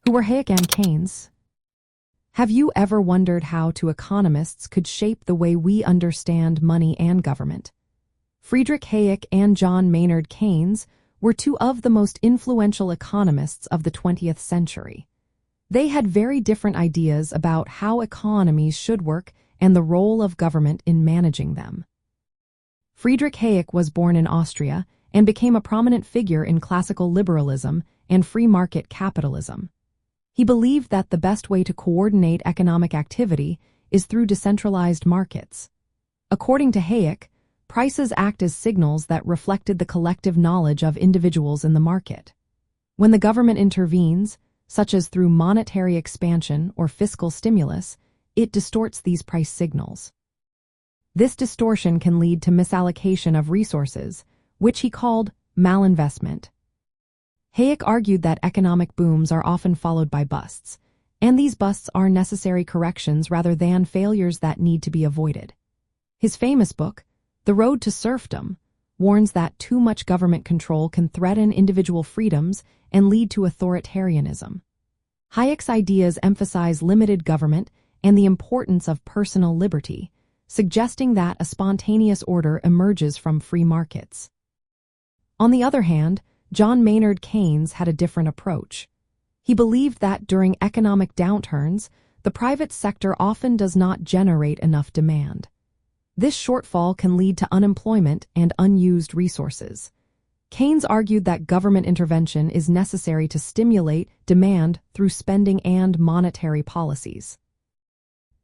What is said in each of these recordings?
Were Hayek and Keynes. Have you ever wondered how two economists could shape the way we understand money and government? Friedrich Hayek and John Maynard Keynes were two of the most influential economists of the 20th century. They had very different ideas about how economies should work and the role of government in managing them. Friedrich Hayek was born in Austria and became a prominent figure in classical liberalism and free market capitalism. He believed that the best way to coordinate economic activity is through decentralized markets. According to Hayek, prices act as signals that reflected the collective knowledge of individuals in the market. When the government intervenes, such as through monetary expansion or fiscal stimulus, it distorts these price signals. This distortion can lead to misallocation of resources, which he called malinvestment. Hayek argued that economic booms are often followed by busts, and these busts are necessary corrections rather than failures that need to be avoided. His famous book, The Road to Serfdom, warns that too much government control can threaten individual freedoms and lead to authoritarianism. Hayek's ideas emphasize limited government and the importance of personal liberty, suggesting that a spontaneous order emerges from free markets. On the other hand, John Maynard Keynes had a different approach. He believed that during economic downturns, the private sector often does not generate enough demand. This shortfall can lead to unemployment and unused resources. Keynes argued that government intervention is necessary to stimulate demand through spending and monetary policies.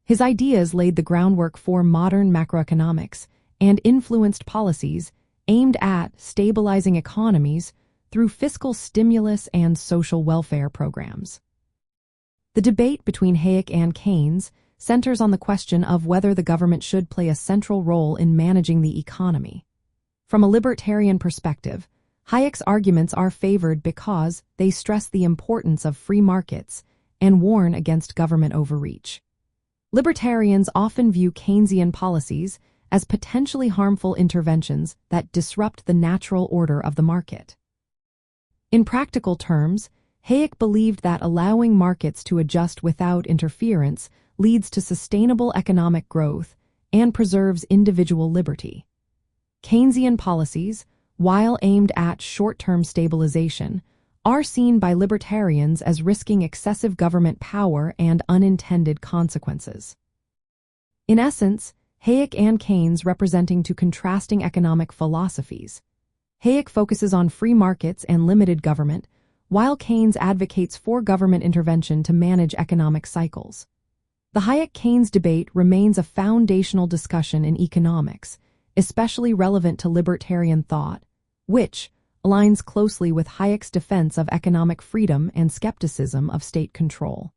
His ideas laid the groundwork for modern macroeconomics and influenced policies aimed at stabilizing economies through fiscal stimulus and social welfare programs. The debate between Hayek and Keynes centers on the question of whether the government should play a central role in managing the economy. From a libertarian perspective, Hayek's arguments are favored because they stress the importance of free markets and warn against government overreach. Libertarians often view Keynesian policies as potentially harmful interventions that disrupt the natural order of the market. In practical terms, Hayek believed that allowing markets to adjust without interference leads to sustainable economic growth and preserves individual liberty. Keynesian policies, while aimed at short-term stabilization, are seen by libertarians as risking excessive government power and unintended consequences. In essence, Hayek and Keynes representing two contrasting economic philosophies. Hayek focuses on free markets and limited government, while Keynes advocates for government intervention to manage economic cycles. The Hayek-Keynes debate remains a foundational discussion in economics, especially relevant to libertarian thought, which aligns closely with Hayek's defense of economic freedom and skepticism of state control.